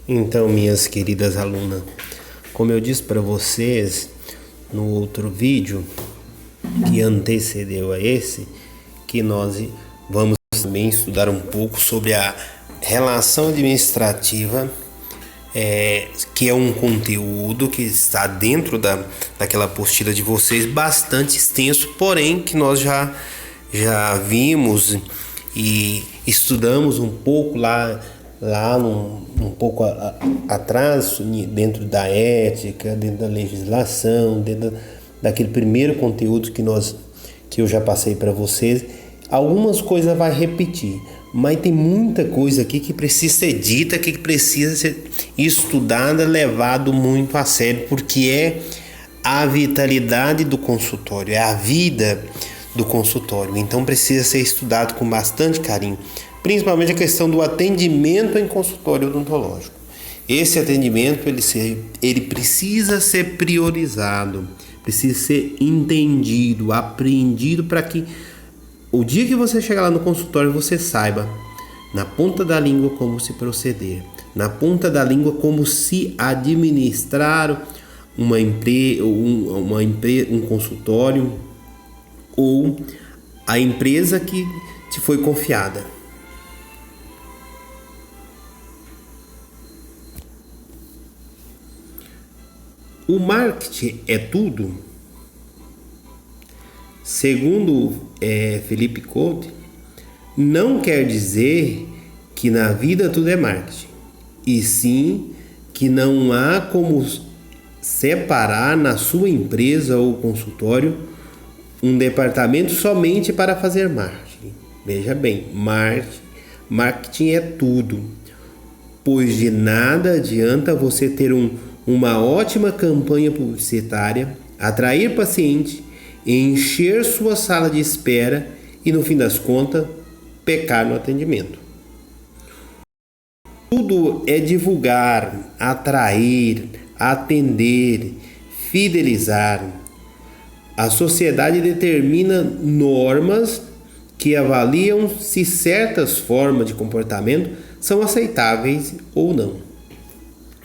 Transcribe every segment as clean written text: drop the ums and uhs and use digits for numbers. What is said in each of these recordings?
Então, minhas queridas alunas, como eu disse para vocês no outro vídeo que antecedeu a esse, que nós vamos também estudar um pouco sobre a relação administrativa, que é um conteúdo que está dentro daquela apostila de vocês, bastante extenso, porém que nós já vimos e estudamos um pouco lá um pouco atrás, dentro da ética, dentro da legislação, dentro daquele primeiro conteúdo que eu já passei para vocês. Algumas coisas vai repetir, mas tem muita coisa aqui que precisa ser dita, que precisa ser estudada, levado muito a sério, porque é a vitalidade do consultório, é a vida do consultório. Então precisa ser estudado com bastante carinho, principalmente a questão do atendimento em consultório odontológico. Esse atendimento ele precisa ser priorizado, precisa ser entendido, aprendido, para que o dia que você chegar lá no consultório você saiba na ponta da língua como se proceder, na ponta da língua como se administrar um consultório ou a empresa que te foi confiada. O marketing é tudo? Segundo Felipe Couto, não quer dizer que na vida tudo é marketing, e sim que não há como separar na sua empresa ou consultório um departamento somente para fazer marketing. Veja bem, marketing é tudo, pois de nada adianta você ter uma ótima campanha publicitária, atrair paciente, encher sua sala de espera e, no fim das contas, pecar no atendimento. Tudo é divulgar, atrair, atender, fidelizar. A sociedade determina normas que avaliam se certas formas de comportamento são aceitáveis ou não.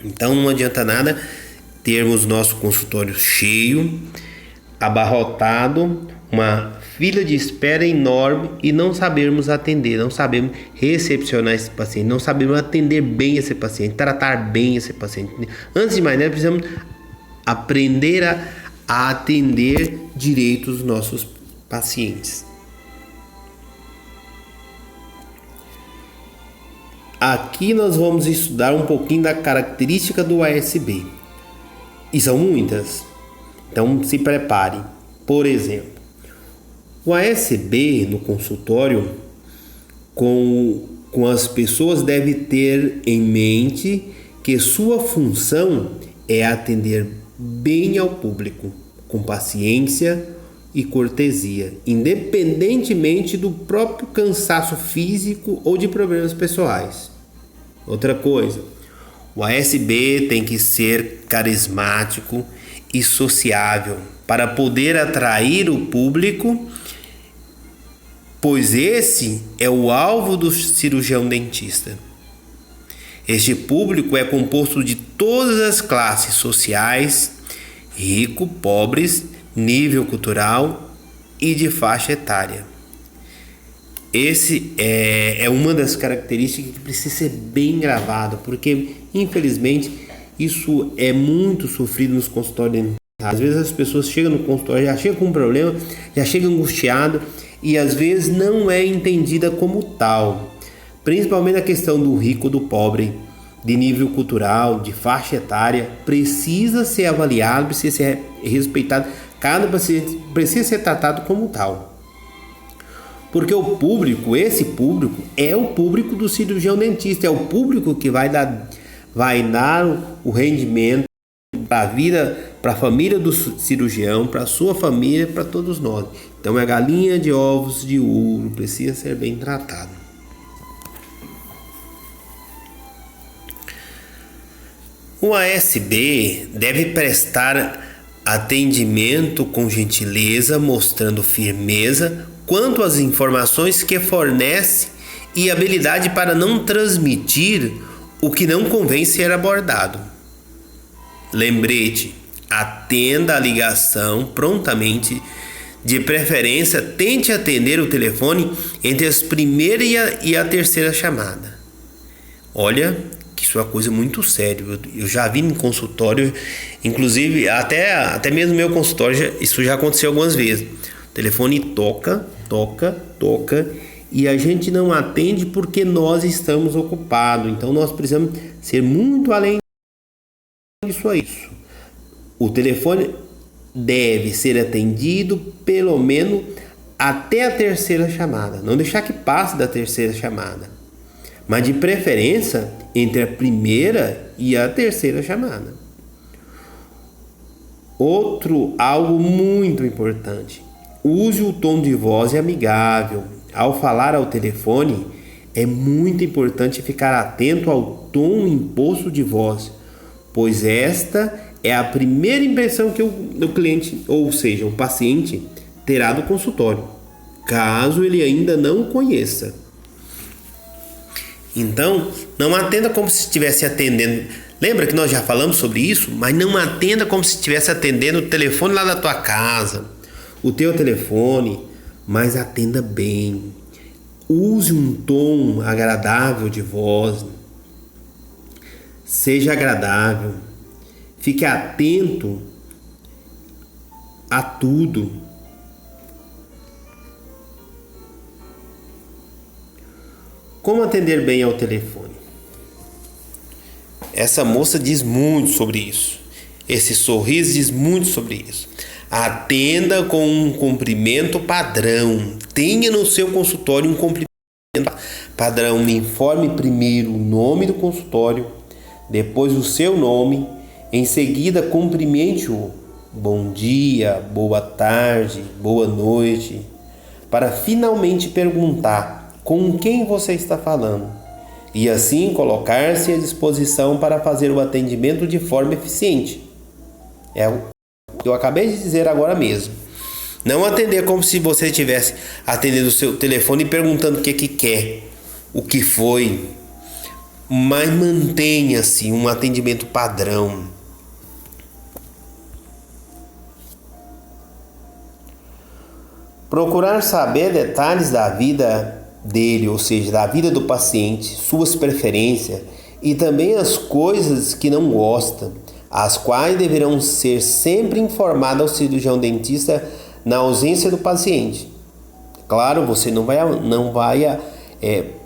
Então não adianta nada termos nosso consultório cheio, abarrotado, uma fila de espera enorme e não sabermos atender, não sabemos recepcionar esse paciente, não sabemos atender bem esse paciente, tratar bem esse paciente. Antes de mais nada, precisamos aprender a atender direito os nossos pacientes. Aqui nós vamos estudar um pouquinho da característica do ASB. E são muitas. Então se prepare. Por exemplo, o ASB no consultório com as pessoas deve ter em mente que sua função é atender bem ao público, com paciência e cortesia, independentemente do próprio cansaço físico ou de problemas pessoais. Outra coisa, o ASB tem que ser carismático e sociável para poder atrair o público, pois esse é o alvo do cirurgião dentista. Este público é composto de todas as classes sociais, rico, pobres, nível cultural e de faixa etária. Esse é uma das características que precisa ser bem gravado, porque infelizmente isso é muito sofrido nos consultórios. Às vezes as pessoas chegam no consultório, já chegam com um problema, já chegam angustiado e às vezes não é entendida como tal. Principalmente a questão do rico, do pobre, de nível cultural, de faixa etária, precisa ser avaliado, precisa ser respeitado. Cada paciente precisa ser tratado como tal. Porque o público, esse público, é o público do cirurgião dentista, é o público que vai dar o rendimento para a vida, para a família do cirurgião, para a sua família, para todos nós. Então a galinha de ovos de ouro precisa ser bem tratada. O ASB deve prestar atendimento com gentileza, mostrando firmeza quanto às informações que fornece e habilidade para não transmitir o que não convém ser abordado. Lembrete, atenda a ligação prontamente. De preferência, tente atender o telefone entre as primeira e a terceira chamada. Olha, que isso é uma coisa muito séria. Eu já vi em consultório, inclusive até mesmo no meu consultório, isso já aconteceu algumas vezes. O telefone toca, e a gente não atende porque nós estamos ocupados. Então nós precisamos ser muito além disso a isso. O telefone deve ser atendido pelo menos até a terceira chamada. Não deixar que passe da terceira chamada, mas de preferência entre a primeira e a terceira chamada. Algo muito importante: use o tom de voz amigável. Ao falar ao telefone, é muito importante ficar atento ao tom imposto de voz, pois esta é a primeira impressão que o cliente, ou seja, o paciente, terá do consultório, caso ele ainda não o conheça. Então, não atenda como se estivesse atendendo. Lembra que nós já falamos sobre isso? Mas não atenda como se estivesse atendendo o telefone lá da tua casa, o teu telefone, mas atenda bem. Use um tom agradável de voz. Seja agradável. Fique atento a tudo. Como atender bem ao telefone? Essa moça diz muito sobre isso. Esse sorriso diz muito sobre isso. Atenda com um cumprimento padrão. Tenha no seu consultório um cumprimento padrão. Me informe primeiro o nome do consultório, depois o seu nome. Em seguida, cumprimente-o. Bom dia, boa tarde, boa noite, para finalmente perguntar com quem você está falando e assim colocar-se à disposição para fazer o atendimento de forma eficiente. É o que eu acabei de dizer agora mesmo. Não atender como se você estivesse atendendo o seu telefone e perguntando o que quer, o que foi, mas mantenha-se um atendimento padrão. Procurar saber detalhes da vida dele, ou seja, da vida do paciente, suas preferências e também as coisas que não gosta, as quais deverão ser sempre informadas ao cirurgião dentista na ausência do paciente. Claro, você não vai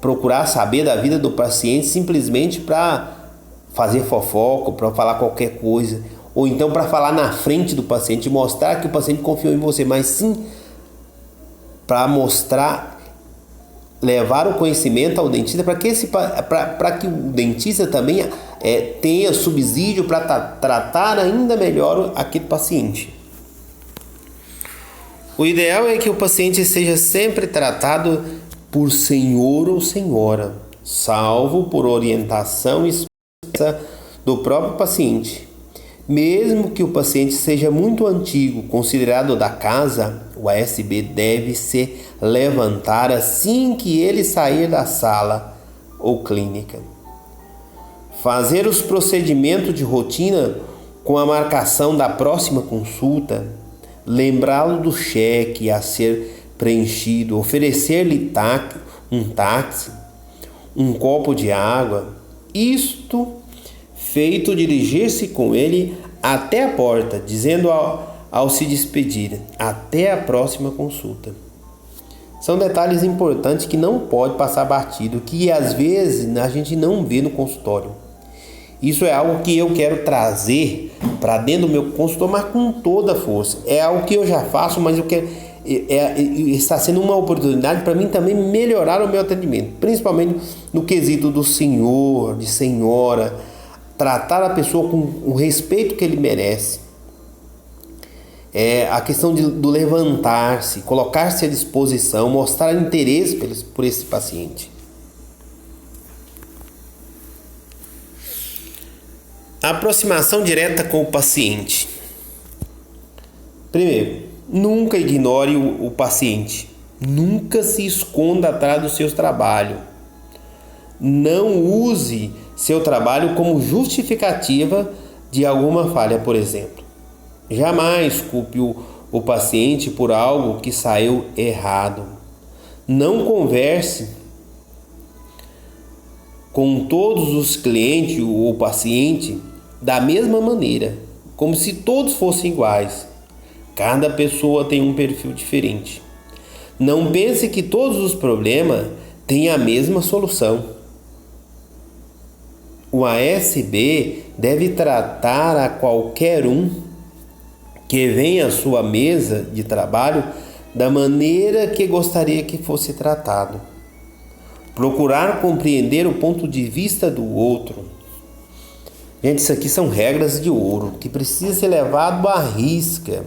procurar saber da vida do paciente simplesmente para fazer fofoca, para falar qualquer coisa, ou então para falar na frente do paciente, mostrar que o paciente confiou em você, mas sim para levar o conhecimento ao dentista para que o dentista também tenha subsídio para tratar ainda melhor aquele paciente. O ideal é que o paciente seja sempre tratado por senhor ou senhora, salvo por orientação expressa do próprio paciente. Mesmo que o paciente seja muito antigo, considerado da casa, o ASB deve se levantar assim que ele sair da sala ou clínica. Fazer os procedimentos de rotina com a marcação da próxima consulta, lembrá-lo do cheque a ser preenchido, oferecer-lhe um táxi, um copo de água, isto feito, dirigir-se com ele até a porta, dizendo ao se despedir: até a próxima consulta. São detalhes importantes que não pode passar batido, que às vezes a gente não vê no consultório. Isso é algo que eu quero trazer para dentro do meu consultório, mas com toda a força. É algo que eu já faço, mas eu quero está sendo uma oportunidade para mim também melhorar o meu atendimento, principalmente no quesito do senhor, de senhora, tratar a pessoa com o respeito que ele merece. A questão do levantar-se, colocar-se à disposição, mostrar interesse por esse paciente. A aproximação direta com o paciente. Primeiro, nunca ignore o paciente. Nunca se esconda atrás dos seus trabalhos. Não use seu trabalho como justificativa de alguma falha, por exemplo. Jamais culpe o paciente por algo que saiu errado. Não converse com todos os clientes ou pacientes da mesma maneira, como se todos fossem iguais. Cada pessoa tem um perfil diferente. Não pense que todos os problemas têm a mesma solução. O ASB deve tratar a qualquer um que venha à sua mesa de trabalho da maneira que gostaria que fosse tratado. Procurar compreender o ponto de vista do outro. Gente, isso aqui são regras de ouro que precisa ser levado à risca.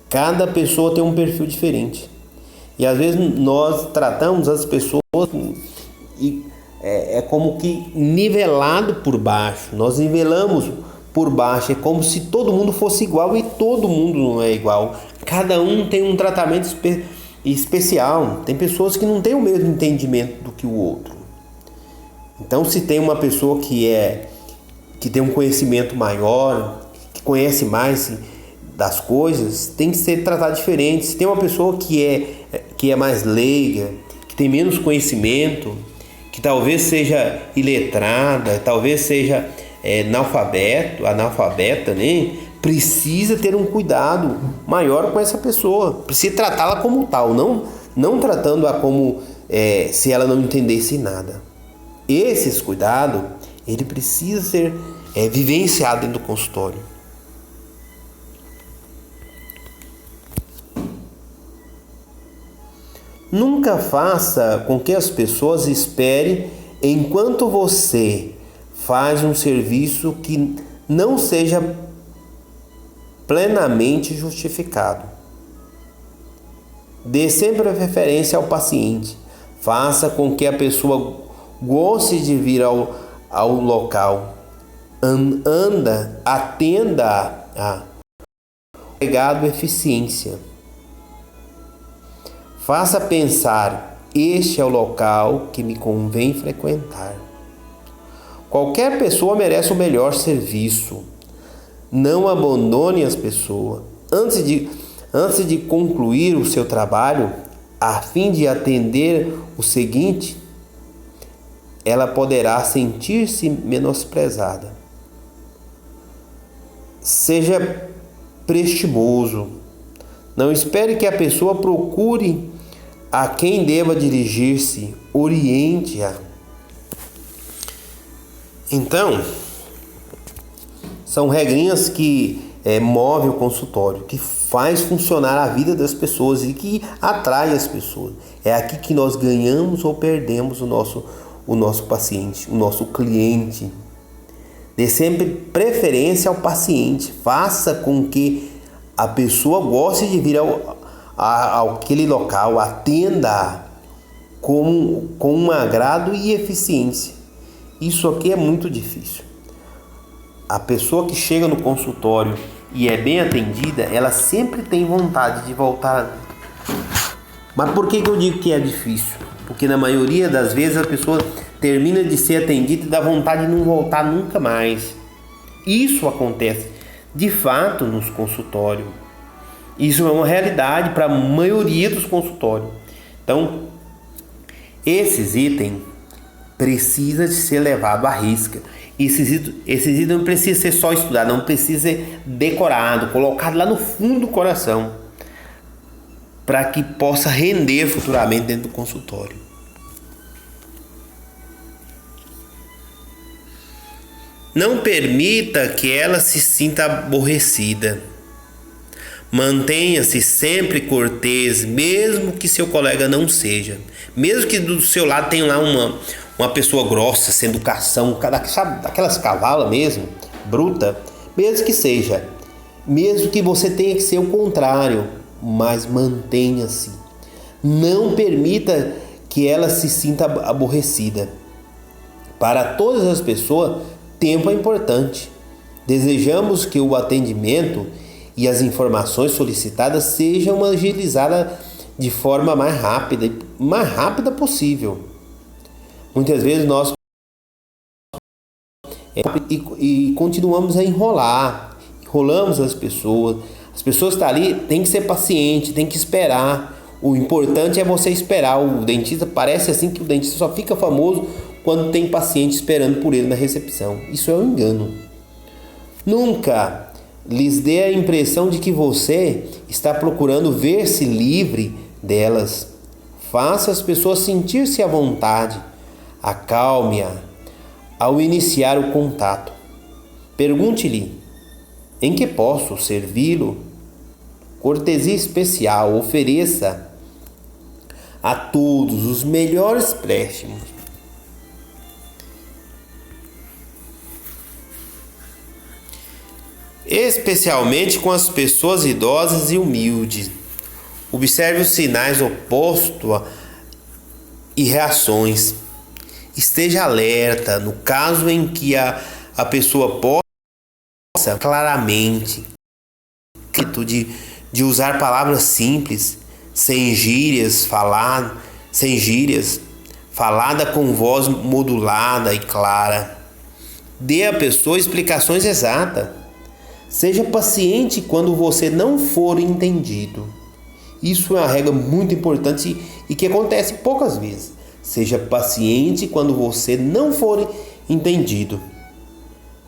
Cada pessoa tem um perfil diferente. E às vezes nós tratamos as pessoas e é como que nivelado por baixo. Nós nivelamos por baixo. É como se todo mundo fosse igual e todo mundo não é igual. Cada um tem um tratamento especial. Tem pessoas que não têm o mesmo entendimento do que o outro. Então, se tem uma pessoa que tem um conhecimento maior, que conhece mais das coisas, tem que ser tratado diferente. Se tem uma pessoa que é mais leiga, que tem menos conhecimento, que talvez seja iletrada, talvez seja analfabeta, né? Precisa ter um cuidado maior com essa pessoa. Precisa tratá-la como tal, não tratando-a como se ela não entendesse nada. Esses cuidados, ele precisa ser vivenciado dentro do consultório. Nunca faça com que as pessoas esperem enquanto você faz um serviço que não seja plenamente justificado. Dê sempre a preferência ao paciente. Faça com que a pessoa goste de vir ao local. Atenda a legado eficiência. Faça pensar, este é o local que me convém frequentar. Qualquer pessoa merece o melhor serviço. Não abandone as pessoas. Antes de concluir o seu trabalho, a fim de atender o seguinte, ela poderá sentir-se menosprezada. Seja prestimoso. Não espere que a pessoa procure a quem deva dirigir-se, oriente-a. Então, são regrinhas que movem o consultório, que faz funcionar a vida das pessoas e que atrai as pessoas. É aqui que nós ganhamos ou perdemos o nosso paciente, o nosso cliente. Dê sempre preferência ao paciente. Faça com que a pessoa goste de vir àquele local, atenda com um agrado e eficiência. Isso aqui é muito difícil. A pessoa que chega no consultório e é bem atendida, ela sempre tem vontade de voltar. Mas por que eu digo que é difícil? Porque na maioria das vezes a pessoa termina de ser atendida e dá vontade de não voltar nunca mais. Isso acontece de fato nos consultórios. Isso é uma realidade para a maioria dos consultórios. Então, esses itens precisam de ser levados à risca. Esses itens não precisam ser só estudados, não precisa ser decorado, colocado lá no fundo do coração, para que possa render futuramente dentro do consultório. Não permita que ela se sinta aborrecida. Mantenha-se sempre cortês, mesmo que seu colega não seja. Mesmo que do seu lado tenha lá uma pessoa grossa, sem educação, sabe, daquelas cavalas mesmo, bruta, mesmo que seja. Mesmo que você tenha que ser o contrário, mas mantenha-se. Não permita que ela se sinta aborrecida. Para todas as pessoas, tempo é importante. Desejamos que o atendimento e as informações solicitadas sejam agilizadas de forma mais rápida possível. Muitas vezes nós e continuamos a enrolamos as pessoas. As pessoas estão ali, tem que ser paciente, tem que esperar. O importante é você esperar. O dentista, parece assim que o dentista só fica famoso quando tem paciente esperando por ele na recepção. Isso é um engano. Nunca lhes dê a impressão de que você está procurando ver-se livre delas. Faça as pessoas sentir-se à vontade. Acalme-a ao iniciar o contato. Pergunte-lhe: em que posso servi-lo? Cortesia especial. Ofereça a todos os melhores préstimos. Especialmente com as pessoas idosas e humildes. Observe os sinais opostos e reações. Esteja alerta no caso em que a pessoa possa claramente de usar palavras simples, sem gírias, falada com voz modulada e clara. Dê à pessoa explicações exatas. Seja paciente quando você não for entendido. Isso é uma regra muito importante e que acontece poucas vezes. Seja paciente quando você não for entendido.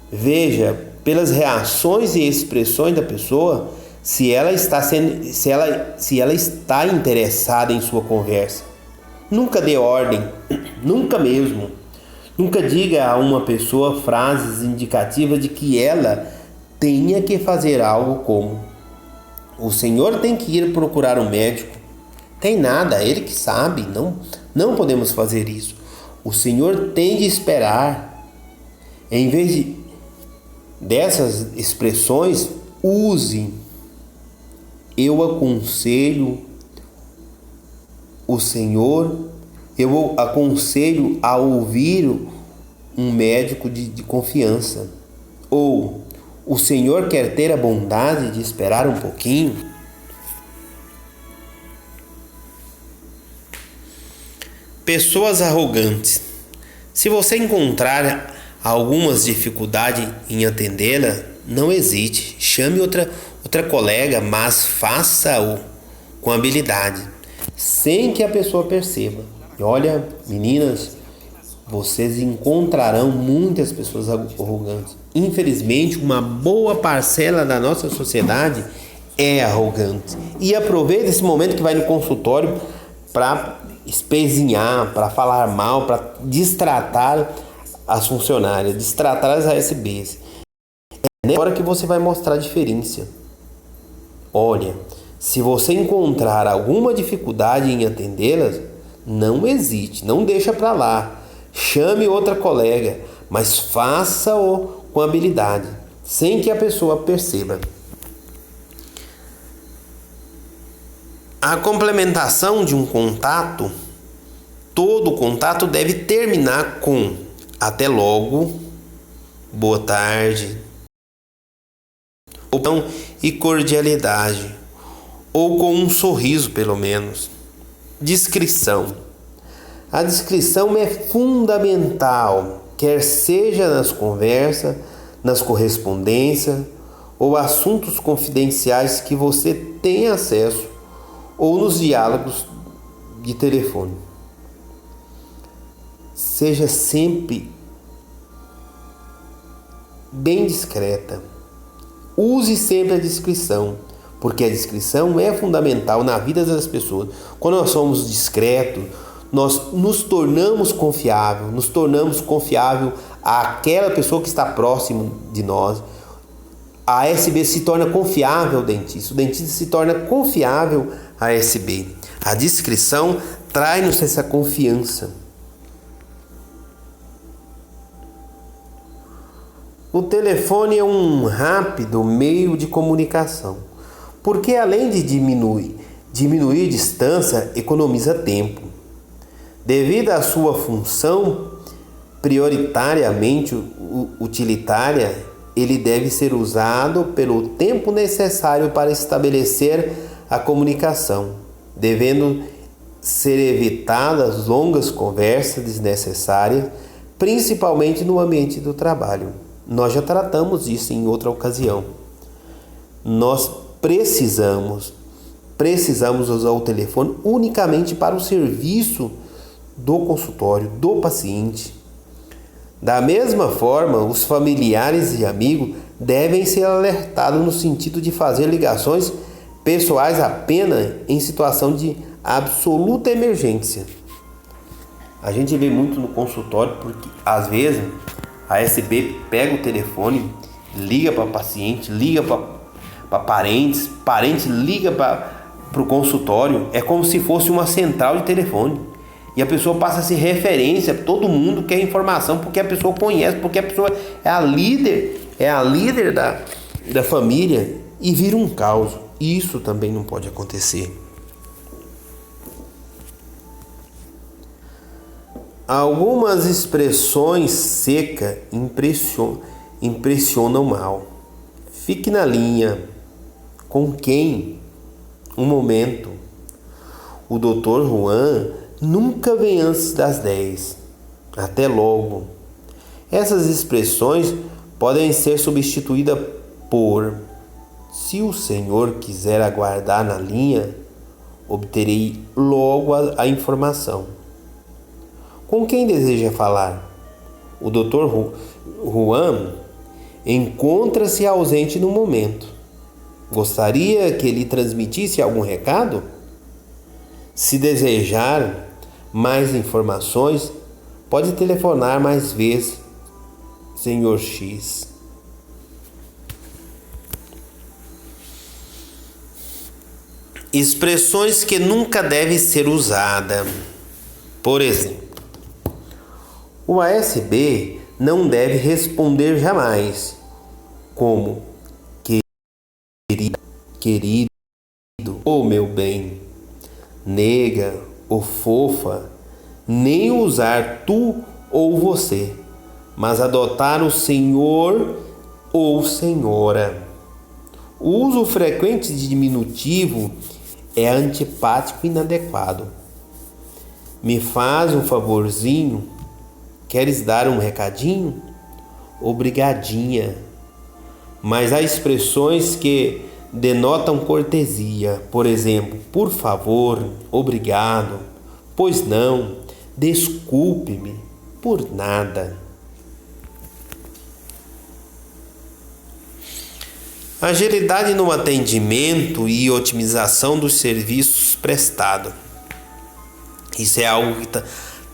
Veja pelas reações e expressões da pessoa se ela está interessada em sua conversa. Nunca dê ordem, nunca mesmo. Nunca diga a uma pessoa frases indicativas de que ela tenha que fazer algo como: o senhor tem que ir procurar um médico. Tem nada, ele que sabe, não podemos fazer isso. O senhor tem de esperar. Em vez dessas expressões, use: eu aconselho o senhor, eu aconselho a ouvir um médico de confiança. Ou: o senhor quer ter a bondade de esperar um pouquinho? Pessoas arrogantes. Se você encontrar algumas dificuldades em atendê-la, não hesite. Chame outra colega, mas faça-o com habilidade, sem que a pessoa perceba. E olha, meninas, vocês encontrarão muitas pessoas arrogantes. Infelizmente, uma boa parcela da nossa sociedade é arrogante. E aproveita esse momento que vai no consultório para espezinhar, para falar mal, para destratar as funcionárias, destratar as ASBs. É nessa hora que você vai mostrar a diferença. Olha, se você encontrar alguma dificuldade em atendê-las, não hesite, não deixa para lá. Chame outra colega, mas faça-o com habilidade, sem que a pessoa perceba. A complementação de um contato, todo contato deve terminar com até logo, boa tarde, e cordialidade, ou com um sorriso pelo menos. Discrição. A discrição é fundamental, quer seja nas conversas, nas correspondências ou assuntos confidenciais que você tem acesso, ou nos diálogos de telefone. Seja sempre bem discreta. Use sempre a discrição, porque a discrição é fundamental na vida das pessoas. Quando nós somos discretos, nós nos tornamos confiável àquela pessoa que está próximo de nós. A ASB se torna confiável ao dentista, o dentista se torna confiável à ASB. A discrição traz-nos essa confiança. O telefone é um rápido meio de comunicação, porque além de diminuir distância, economiza tempo. Devido à sua função prioritariamente utilitária, ele deve ser usado pelo tempo necessário para estabelecer a comunicação, devendo ser evitadas longas conversas desnecessárias, principalmente no ambiente do trabalho. Nós já tratamos isso em outra ocasião. Nós precisamos usar o telefone unicamente para o serviço do consultório, do paciente. Da mesma forma, os familiares e amigos devem ser alertados no sentido de fazer ligações pessoais apenas em situação de absoluta emergência. A gente vê muito no consultório porque, às vezes, a SB pega o telefone, liga para paciente, liga para parentes, parente liga para o consultório. É como se fosse uma central de telefone. E a pessoa passa a ser referência, todo mundo quer informação, porque a pessoa conhece, porque a pessoa é a líder da família, e vira um caos. Isso também não pode acontecer. Algumas expressões secas impressionam mal. Fique na linha. Com quem? Um momento. O Dr. Juan nunca vem antes das 10. Até logo. Essas expressões podem ser substituídas por: se o senhor quiser aguardar na linha, obterei logo a informação. Com quem deseja falar? O Dr. Juan encontra-se ausente no momento. Gostaria que ele transmitisse algum recado? Se desejar mais informações, pode telefonar mais vezes, Sr. X. Expressões que nunca devem ser usadas. Por exemplo, o ASB não deve responder jamais como querido, ou meu bem, nega ou fofa, nem usar tu ou você, mas adotar o senhor ou senhora. O uso frequente de diminutivo é antipático e inadequado. Me faz um favorzinho? Queres dar um recadinho? Obrigadinha. Mas há expressões que denotam cortesia. Por exemplo, por favor, obrigado, pois não, desculpe-me, por nada. Agilidade no atendimento e otimização dos serviços prestados. Isso é algo que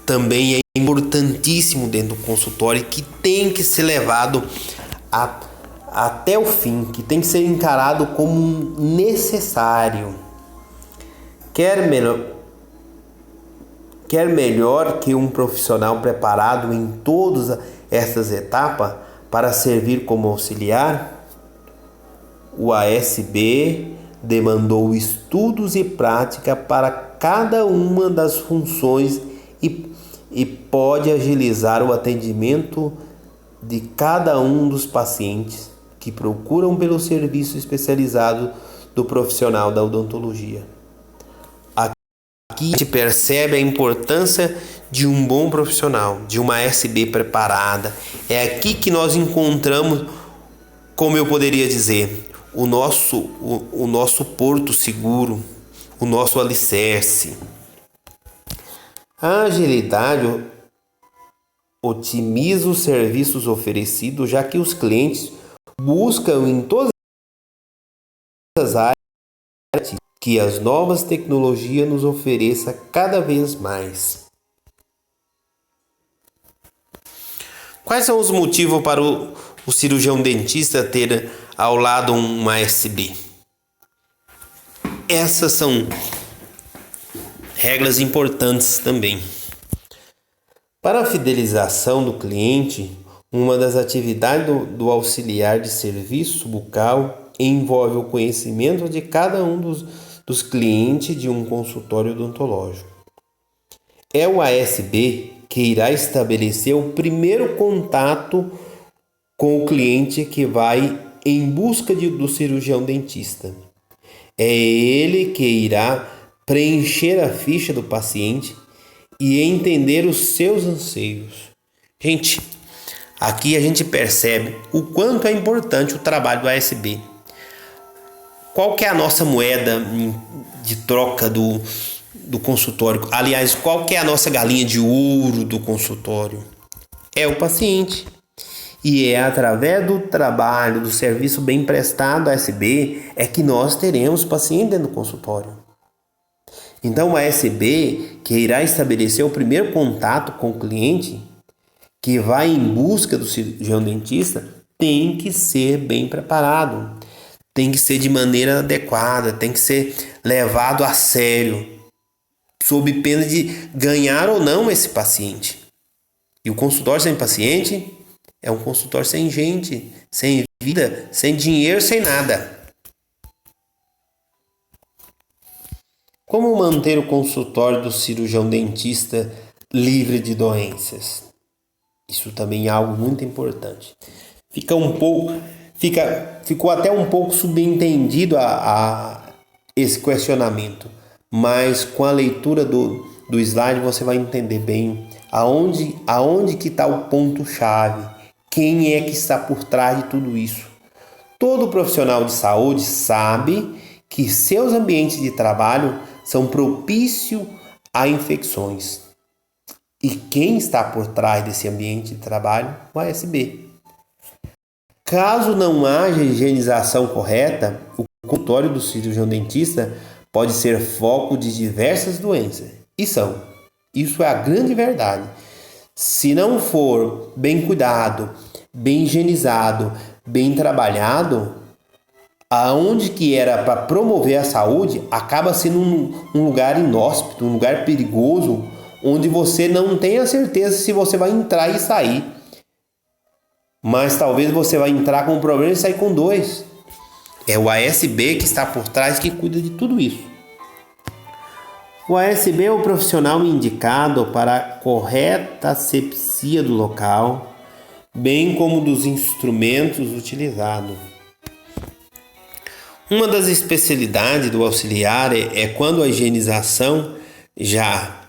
também é importantíssimo dentro do consultório, que tem que ser levado até o fim, que tem que ser encarado como necessário. Quer melhor que um profissional preparado em todas essas etapas para servir como auxiliar? O ASB demandou estudos e prática para cada uma das funções e pode agilizar o atendimento de cada um dos pacientes que procuram pelo serviço especializado do profissional da odontologia. Aqui se percebe a importância de um bom profissional, de uma ASB preparada. É aqui que nós encontramos, como eu poderia dizer, o nosso porto seguro, o nosso alicerce. A agilidade otimiza os serviços oferecidos, já que os clientes buscam em todas as áreas que as novas tecnologias nos ofereçam cada vez mais. Quais são os motivos para o cirurgião dentista ter ao lado uma ASB? Essas são regras importantes também. Para a fidelização do cliente, uma das atividades do auxiliar de serviço bucal envolve o conhecimento de cada um dos clientes de um consultório odontológico. É o ASB que irá estabelecer o primeiro contato com o cliente que vai em busca do cirurgião dentista. É ele que irá preencher a ficha do paciente e entender os seus anseios. Gente, Aqui a gente percebe o quanto é importante o trabalho do ASB. Qual que é a nossa moeda de troca do consultório? Aliás, qual que é a nossa galinha de ouro do consultório? É o paciente. E é através do trabalho, do serviço bem prestado à ASB, é que nós teremos paciente dentro do consultório. Então, a ASB, que irá estabelecer o primeiro contato com o cliente, que vai em busca do cirurgião dentista, tem que ser bem preparado, tem que ser de maneira adequada, tem que ser levado a sério, sob pena de ganhar ou não esse paciente. E o consultório sem paciente é um consultório sem gente, sem vida, sem dinheiro, sem nada. Como manter o consultório do cirurgião dentista livre de doenças? Isso também é algo muito importante. Ficou até um pouco subentendido a esse questionamento, mas com a leitura do slide você vai entender bem aonde que está o ponto-chave, quem é que está por trás de tudo isso. Todo profissional de saúde sabe que seus ambientes de trabalho são propícios a infecções. E quem está por trás desse ambiente de trabalho? O ASB. Caso não haja higienização correta, o consultório do cirurgião dentista pode ser foco de diversas doenças. Isso é a grande verdade. Se não for bem cuidado, bem higienizado, bem trabalhado, aonde que era para promover a saúde, acaba sendo um lugar inóspito, um lugar perigoso, onde você não tem a certeza se você vai entrar e sair. Mas talvez você vai entrar com um problema e sair com dois. É o ASB que está por trás, que cuida de tudo isso. O ASB é o profissional indicado para a correta asepsia do local, bem como dos instrumentos utilizados. Uma das especialidades do auxiliar é quando a higienização já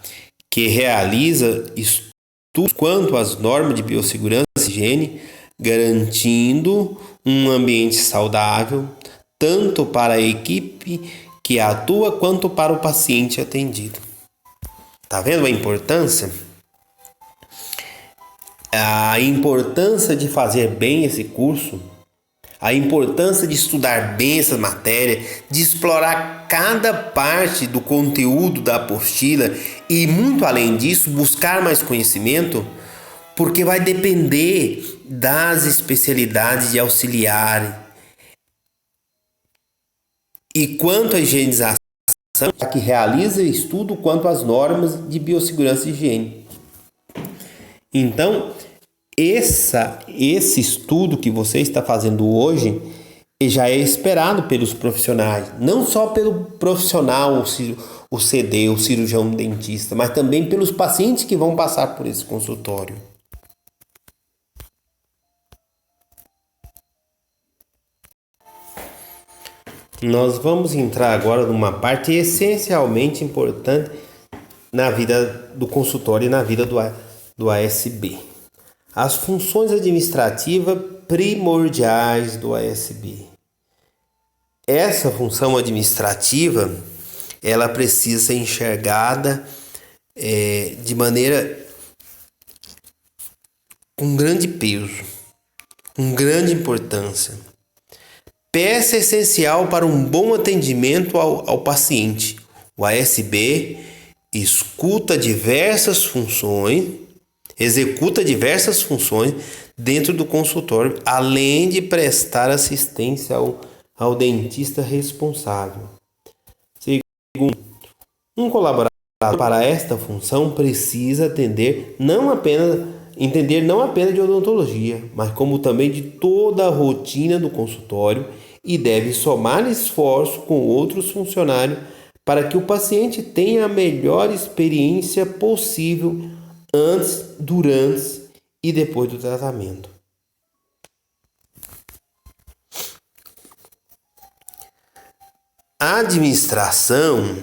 que realiza estudos quanto às normas de biossegurança e higiene, garantindo um ambiente saudável, tanto para a equipe que atua quanto para o paciente atendido. Tá vendo a importância? A importância de fazer bem esse curso, a importância de estudar bem essa matéria, de explorar cada parte do conteúdo da apostila e, muito além disso, buscar mais conhecimento, porque vai depender das especialidades de auxiliar. E quanto à higienização, que realiza estudo quanto às normas de biossegurança e higiene. Então, esse estudo que você está fazendo hoje já é esperado pelos profissionais, não só pelo profissional, o CD, o cirurgião dentista, mas também pelos pacientes que vão passar por esse consultório. Nós vamos entrar agora numa parte essencialmente importante na vida do consultório e na vida do ASB. As funções administrativas primordiais do ASB. Essa função administrativa, ela precisa ser enxergada de maneira com grande peso, com grande importância. Peça essencial para um bom atendimento ao paciente. O ASB executa diversas funções dentro do consultório, além de prestar assistência ao dentista responsável. Segundo, um colaborador para esta função precisa entender não apenas de odontologia, mas como também de toda a rotina do consultório e deve somar esforço com outros funcionários para que o paciente tenha a melhor experiência possível antes, durante e depois do tratamento. A administração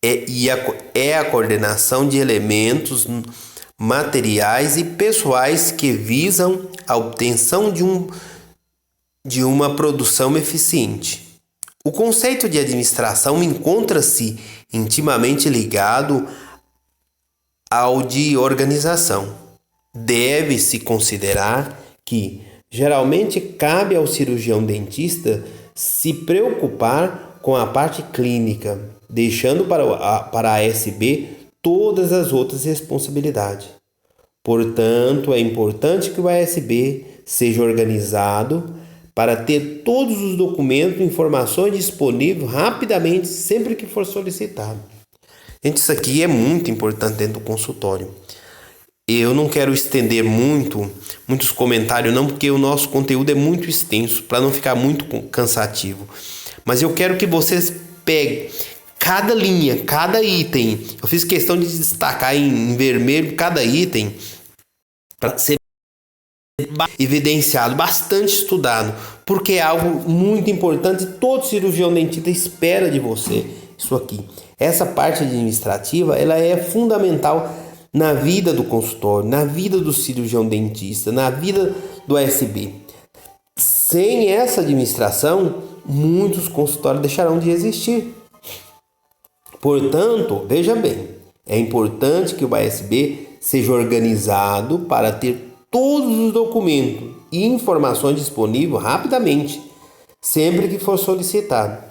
é a coordenação de elementos materiais e pessoais que visam a obtenção de uma produção eficiente. O conceito de administração encontra-se intimamente ligado ao de organização. Deve-se considerar que, geralmente, cabe ao cirurgião dentista se preocupar com a parte clínica, deixando para a ASB todas as outras responsabilidades. Portanto, é importante que o ASB seja organizado para ter todos os documentos e informações disponíveis rapidamente, sempre que for solicitado. Gente, isso aqui é muito importante dentro do consultório. Eu não quero estender muitos comentários não, porque o nosso conteúdo é muito extenso, para não ficar muito cansativo. Mas eu quero que vocês peguem cada linha, cada item. Eu fiz questão de destacar em vermelho cada item para ser evidenciado, bastante estudado, porque é algo muito importante. Todo cirurgião dentista espera de você isso aqui. Essa parte administrativa, ela é fundamental na vida do consultório, na vida do cirurgião dentista, na vida do ASB. Sem essa administração, muitos consultórios deixarão de existir. Portanto, veja bem, é importante que o ASB seja organizado para ter todos os documentos e informações disponíveis rapidamente, sempre que for solicitado.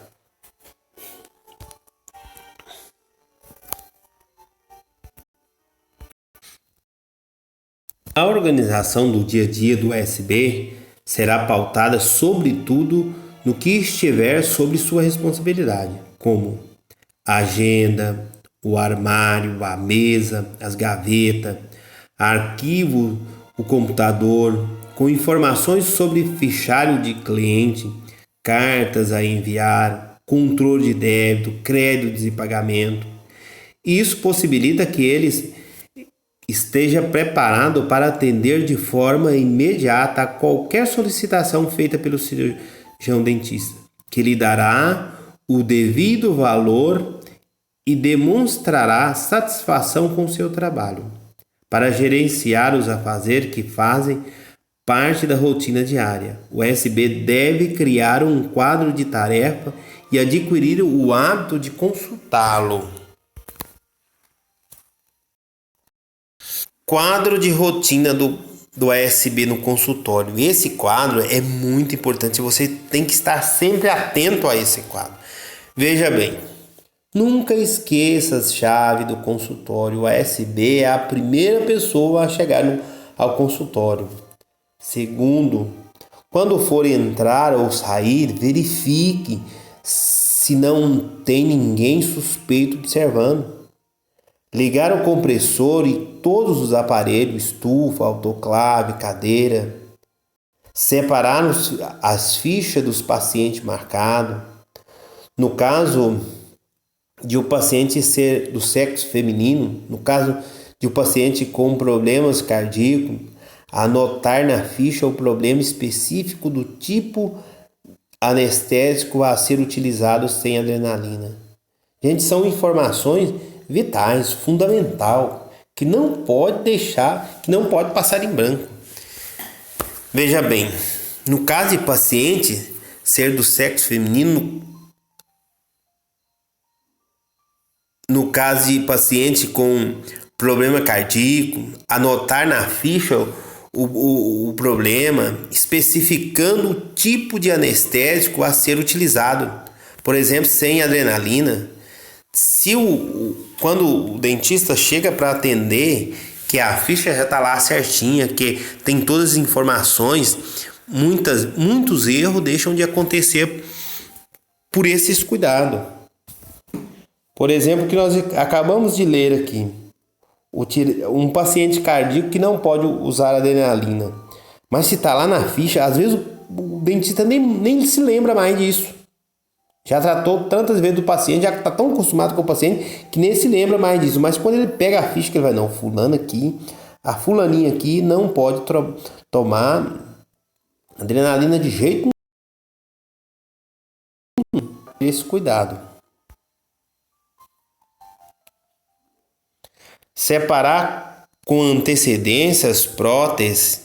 A organização do dia a dia do ASB será pautada sobretudo no que estiver sob sua responsabilidade, como a agenda, o armário, a mesa, as gavetas, arquivo, o computador, com informações sobre fichário de cliente, cartas a enviar, controle de débito, créditos e pagamento. Isso possibilita que eles esteja preparado para atender de forma imediata a qualquer solicitação feita pelo cirurgião dentista, que lhe dará o devido valor e demonstrará satisfação com seu trabalho, para gerenciar os afazeres que fazem parte da rotina diária. O ASB deve criar um quadro de tarefa e adquirir o hábito de consultá-lo. Quadro de rotina do ASB no consultório. Esse quadro é muito importante, você tem que estar sempre atento a esse quadro. Veja bem, nunca esqueça as chaves do consultório. O ASB é a primeira pessoa a chegar ao consultório. Segundo, quando for entrar ou sair, verifique se não tem ninguém suspeito observando. Ligar o compressor e todos os aparelhos, estufa, autoclave, cadeira. Separar as fichas dos pacientes marcados. No caso de o paciente ser do sexo feminino, no caso de o paciente com problemas cardíacos, anotar na ficha o problema específico do tipo anestésico a ser utilizado sem adrenalina. Gente, são informações vitais, fundamental, que não pode passar em branco. Veja bem, no caso de paciente ser do sexo feminino, no caso de paciente com problema cardíaco, anotar na ficha o problema, especificando o tipo de anestésico a ser utilizado, por exemplo, sem adrenalina. Quando o dentista chega para atender, que a ficha já está lá certinha, que tem todas as informações, muitos erros deixam de acontecer por esse cuidado. Por exemplo, que nós acabamos de ler aqui, um paciente cardíaco que não pode usar adrenalina. Mas se está lá na ficha, às vezes o dentista nem se lembra mais disso. Já tratou tantas vezes do paciente, já está tão acostumado com o paciente que nem se lembra mais disso. Mas quando ele pega a ficha, que ele vai, não, fulano aqui, a fulaninha aqui não pode tomar adrenalina de jeito nenhum. Esse cuidado. Separar com antecedência as próteses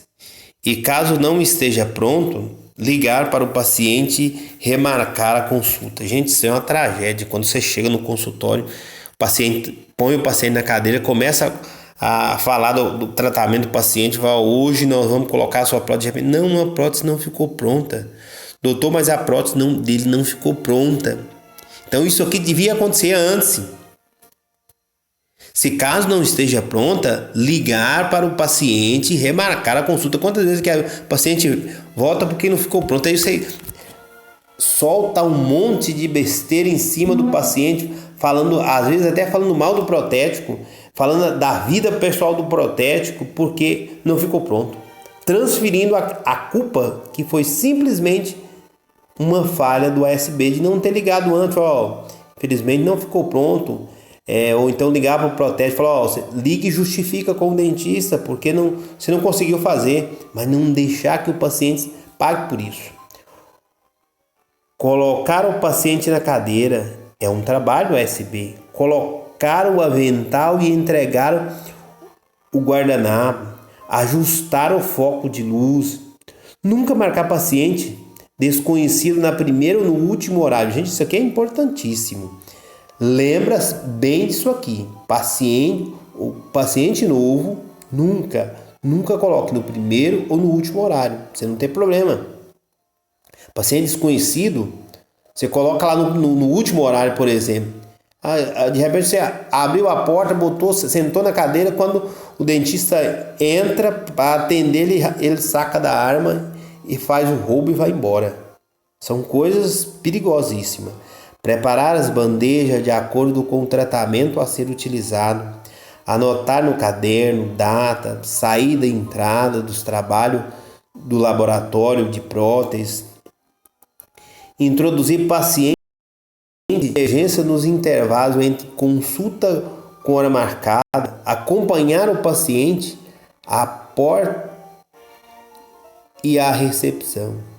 e, caso não esteja pronto, ligar para o paciente remarcar a consulta. Gente, isso é uma tragédia. Quando você chega no consultório, o paciente põe o paciente na cadeira, começa a falar do tratamento do paciente, fala, hoje nós vamos colocar a sua prótese. Não, a prótese não ficou pronta. Doutor, mas a prótese dele não ficou pronta. Então isso aqui devia acontecer antes. Se caso não esteja pronta, ligar para o paciente e remarcar a consulta. Quantas vezes que o paciente volta porque não ficou pronto? Aí você solta um monte de besteira em cima do paciente, falando, às vezes até falando mal do protético, falando da vida pessoal do protético, porque não ficou pronto. Transferindo a culpa que foi simplesmente uma falha do ASB de não ter ligado antes. Infelizmente não ficou pronto. Ou então ligar para o protético e falar, ligue e justifica com o dentista porque você não conseguiu fazer, mas não deixar que o paciente pague por isso. Colocar o paciente na cadeira é um trabalho do ASB. Colocar o avental e entregar o guardanapo, ajustar o foco de luz, nunca marcar paciente desconhecido na primeira ou no último horário. Gente, isso aqui é importantíssimo. Lembra bem disso aqui. O paciente novo nunca coloque no primeiro ou no último horário. Você não tem problema. Paciente desconhecido, você coloca lá no último horário, por exemplo. De repente você abriu a porta, sentou na cadeira, quando o dentista entra para atender, ele saca da arma e faz o roubo e vai embora. São coisas perigosíssimas. Preparar as bandejas de acordo com o tratamento a ser utilizado. Anotar no caderno data, saída e entrada dos trabalhos do laboratório de prótese. Introduzir paciente de emergência nos intervalos entre consulta com hora marcada. Acompanhar o paciente à porta e à recepção.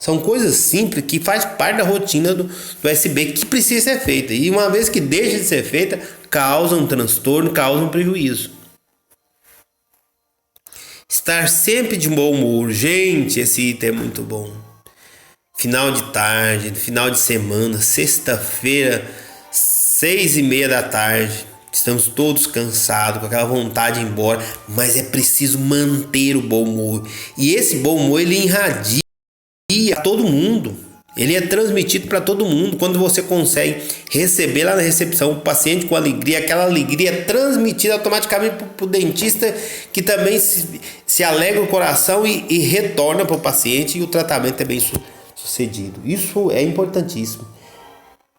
São coisas simples que faz parte da rotina do ASB que precisa ser feita. E uma vez que deixa de ser feita, causa um transtorno, causa um prejuízo. Estar sempre de bom humor. Gente, esse item é muito bom. Final de tarde, final de semana, sexta-feira, 6:30 da tarde. Estamos todos cansados, com aquela vontade de ir embora. Mas é preciso manter o bom humor. E esse bom humor, ele irradia a todo mundo, ele é transmitido para todo mundo. Quando você consegue receber lá na recepção o paciente com alegria, aquela alegria é transmitida automaticamente para o dentista, que também se alegra o coração e retorna para o paciente, e o tratamento é bem sucedido. Isso é importantíssimo.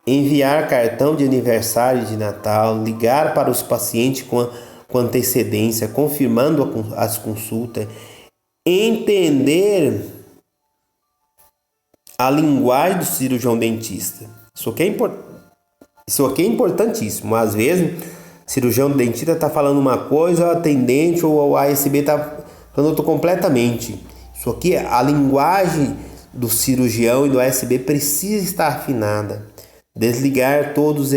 Enviar cartão de aniversário, de Natal, ligar para os pacientes com antecedência, confirmando as consultas, entender a linguagem do cirurgião dentista. Isso aqui é importantíssimo. Às vezes, o cirurgião dentista está falando uma coisa, o atendente ou o ASB está falando outra completamente. Isso aqui, a linguagem do cirurgião e do ASB precisa estar afinada. Desligar todos os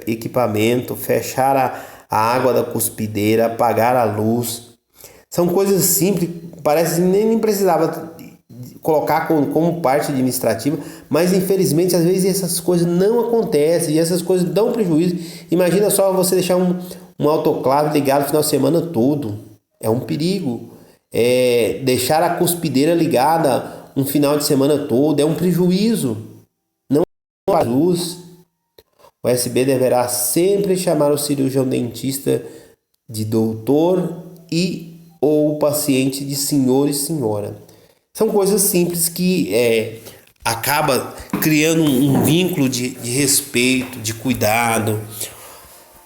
equipamentos, fechar a água da cuspideira, apagar a luz. São coisas simples, parece que nem precisava colocar como parte administrativa, mas infelizmente às vezes essas coisas não acontecem e essas coisas dão prejuízo. Imagina só você deixar um autoclave ligado o final de semana todo, é um perigo. Deixar a cuspideira ligada um final de semana todo é um prejuízo. Não faz luz. O ASB deverá sempre chamar o cirurgião dentista de doutor ou o paciente de senhor e senhora. São coisas simples que acaba criando um vínculo de respeito, de cuidado.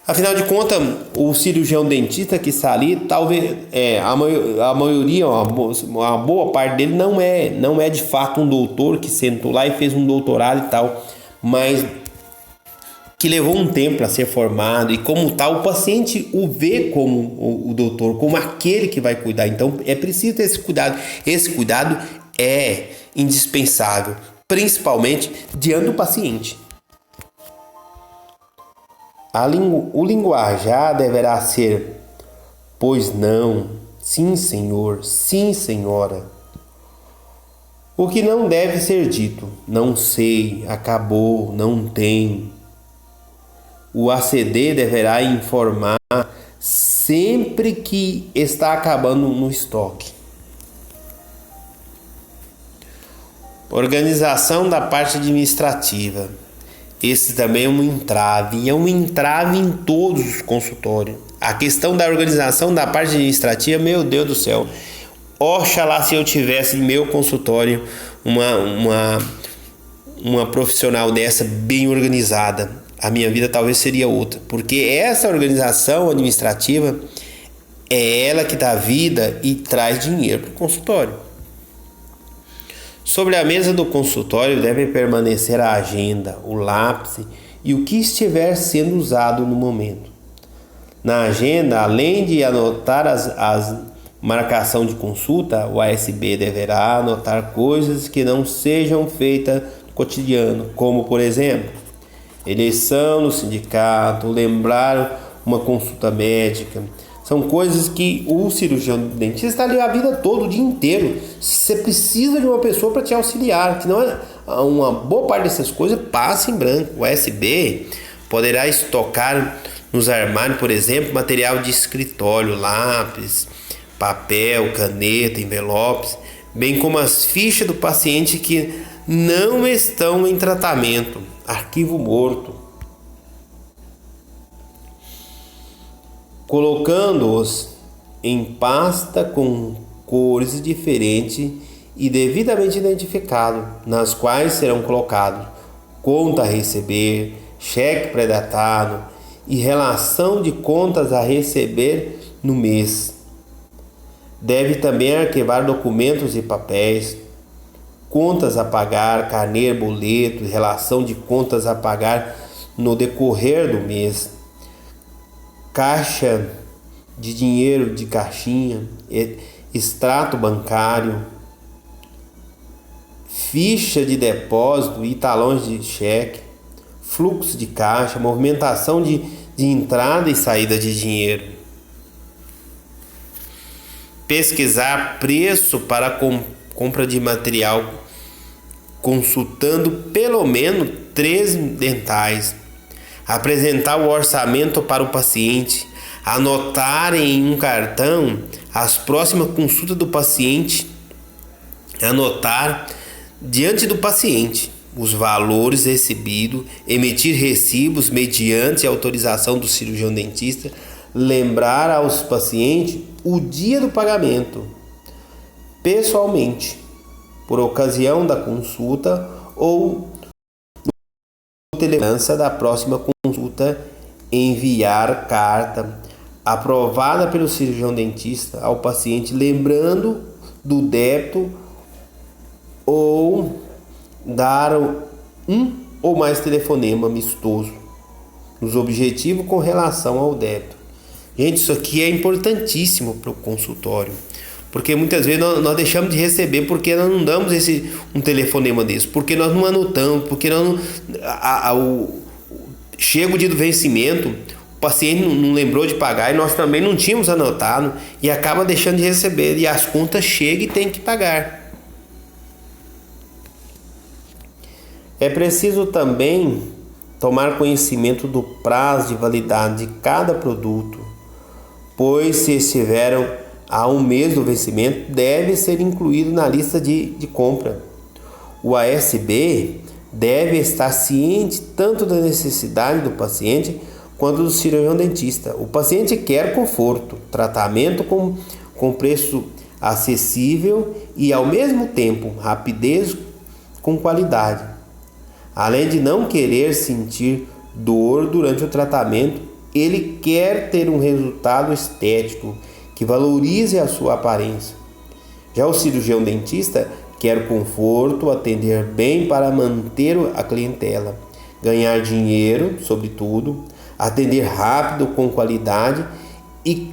Afinal de contas, o cirurgião dentista que está ali, talvez a maioria, uma boa parte dele não é de fato um doutor que sentou lá e fez um doutorado e tal, mas que levou um tempo para ser formado, e como tal o paciente o vê como o doutor, como aquele que vai cuidar. Então é preciso ter esse cuidado. Esse cuidado é indispensável, principalmente diante do paciente. O linguajar deverá ser Pois não, sim, senhor, sim, senhora. O que não deve ser dito, não sei, acabou, não tem. O ACD deverá informar sempre que está acabando no estoque. Organização da parte administrativa. Esse também é um entrave, e é um entrave em todos os consultórios. A questão da organização da parte administrativa, meu Deus do céu. Oxalá se eu tivesse em meu consultório uma profissional dessa bem organizada. A minha vida talvez seria outra. Porque essa organização administrativa é ela que dá vida e traz dinheiro para o consultório. Sobre a mesa do consultório devem permanecer a agenda, o lápis e o que estiver sendo usado no momento. Na agenda, além de anotar as marcação de consulta, o ASB deverá anotar coisas que não sejam feitas no cotidiano, como, por exemplo, eleição no sindicato, lembrar uma consulta médica. São coisas que o cirurgião dentista está ali a vida toda, o dia inteiro. Você precisa de uma pessoa para te auxiliar, que não é uma boa parte dessas coisas passa em branco. O ASB poderá estocar nos armários, por exemplo, material de escritório, lápis, papel, caneta, envelopes, bem como as fichas do paciente que não estão em tratamento, arquivo morto, colocando-os em pasta com cores diferentes e devidamente identificados, nas quais serão colocados conta a receber, cheque pré-datado e relação de contas a receber no mês. Deve também arquivar documentos e papéis, contas a pagar, carnê, boleto, relação de contas a pagar no decorrer do mês, caixa de dinheiro de caixinha, extrato bancário, ficha de depósito e talões de cheque, fluxo de caixa, movimentação de entrada e saída de dinheiro. Pesquisar preço para compra de material, consultando pelo menos 3 dentais. Apresentar o orçamento para o paciente. Anotar em um cartão as próximas consultas do paciente. Anotar diante do paciente os valores recebidos. Emitir recibos mediante autorização do cirurgião dentista. Lembrar aos pacientes o dia do pagamento, pessoalmente, por ocasião da consulta ou no telefone da próxima consulta, enviar carta aprovada pelo cirurgião dentista ao paciente, lembrando do débito ou dar um ou mais telefonema amistoso nos objetivos com relação ao débito. Gente, isso aqui é importantíssimo para o consultório, porque muitas vezes nós deixamos de receber porque nós não damos um telefonema desse, porque nós não anotamos, porque nós não, chega o dia do vencimento, o paciente não lembrou de pagar e nós também não tínhamos anotado e acaba deixando de receber e as contas chegam e tem que pagar. É preciso também tomar conhecimento do prazo de validade de cada produto, pois se estiveram a um mês do vencimento, deve ser incluído na lista de compra. O ASB deve estar ciente tanto da necessidade do paciente quanto do cirurgião dentista. O paciente quer conforto, tratamento com preço acessível e, ao mesmo tempo, rapidez com qualidade. Além de não querer sentir dor durante o tratamento, ele quer ter um resultado estético que valorize a sua aparência. Já o cirurgião dentista quer conforto, atender bem para manter a clientela, ganhar dinheiro, sobretudo, atender rápido, com qualidade e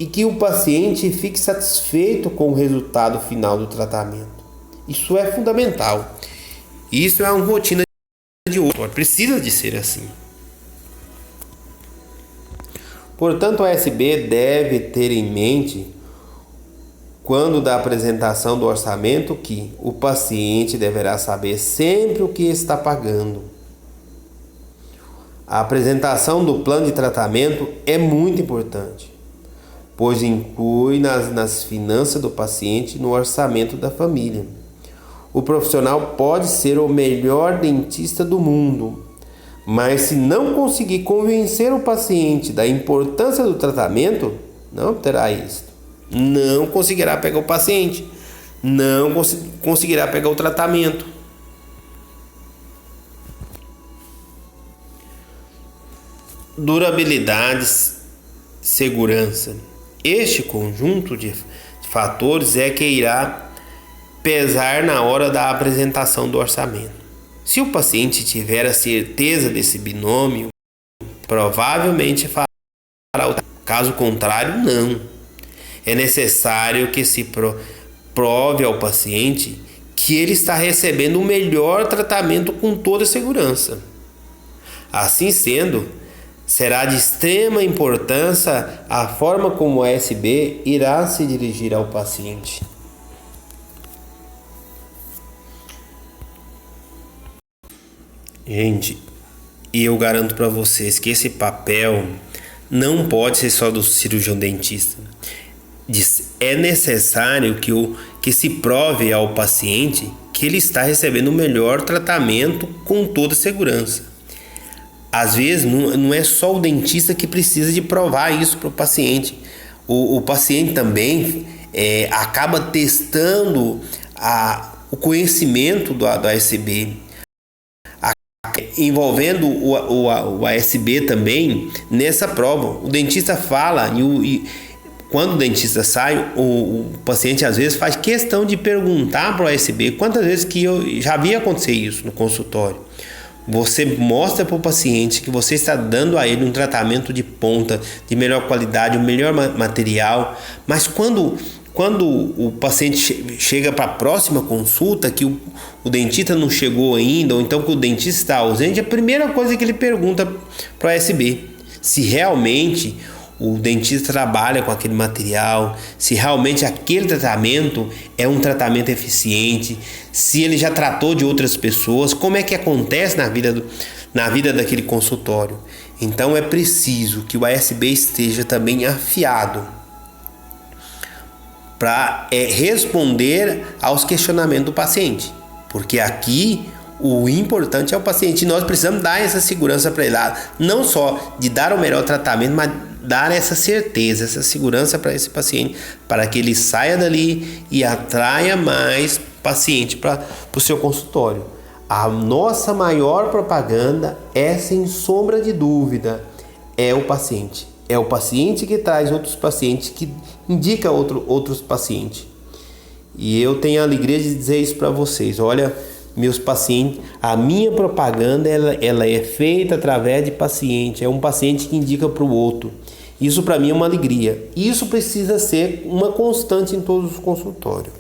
que o paciente fique satisfeito com o resultado final do tratamento. Isso é fundamental. Isso é uma rotina de hoje. Precisa de ser assim. Portanto, a ASB deve ter em mente, quando da apresentação do orçamento, que o paciente deverá saber sempre o que está pagando. A apresentação do plano de tratamento é muito importante, pois inclui nas finanças do paciente no orçamento da família. O profissional pode ser o melhor dentista do mundo, mas se não conseguir convencer o paciente da importância do tratamento, não terá êxito. Não conseguirá pegar o paciente, não conseguirá pegar o tratamento. Durabilidade, segurança. Este conjunto de fatores é que irá pesar na hora da apresentação do orçamento. Se o paciente tiver a certeza desse binômio, provavelmente fará o tratamento. Caso contrário, não. É necessário que se prove ao paciente que ele está recebendo o melhor tratamento com toda segurança. Assim sendo, será de extrema importância a forma como a ASB irá se dirigir ao paciente. Gente, e eu garanto para vocês que esse papel não pode ser só do cirurgião dentista. É necessário que se prove ao paciente que ele está recebendo o melhor tratamento com toda segurança. Às vezes não é só o dentista que precisa de provar isso para o paciente. O paciente também acaba testando o conhecimento do ASB, envolvendo o ASB também nessa prova. O dentista fala e quando o dentista sai, o paciente às vezes faz questão de perguntar para o ASB quantas vezes que eu já vi acontecer isso no consultório. Você mostra para o paciente que você está dando a ele um tratamento de ponta, de melhor qualidade, o melhor material, mas quando o paciente chega para a próxima consulta, que o dentista não chegou ainda, ou então que o dentista está ausente, a primeira coisa que ele pergunta para o ASB, se realmente o dentista trabalha com aquele material, se realmente aquele tratamento é um tratamento eficiente, se ele já tratou de outras pessoas, como é que acontece na vida daquele consultório. Então é preciso que o ASB esteja também afiado para responder aos questionamentos do paciente, porque aqui o importante é o paciente. Nós precisamos dar essa segurança para ele, não só de dar o melhor tratamento, mas dar essa certeza, essa segurança para esse paciente, para que ele saia dali e atraia mais paciente para o seu consultório. A nossa maior propaganda é, sem sombra de dúvida, é o paciente. É o paciente que traz outros pacientes, que indica outros pacientes. E eu tenho a alegria de dizer isso para vocês. Olha, meus pacientes, a minha propaganda ela é feita através de paciente. É um paciente que indica para o outro. Isso para mim é uma alegria. Isso precisa ser uma constante em todos os consultórios.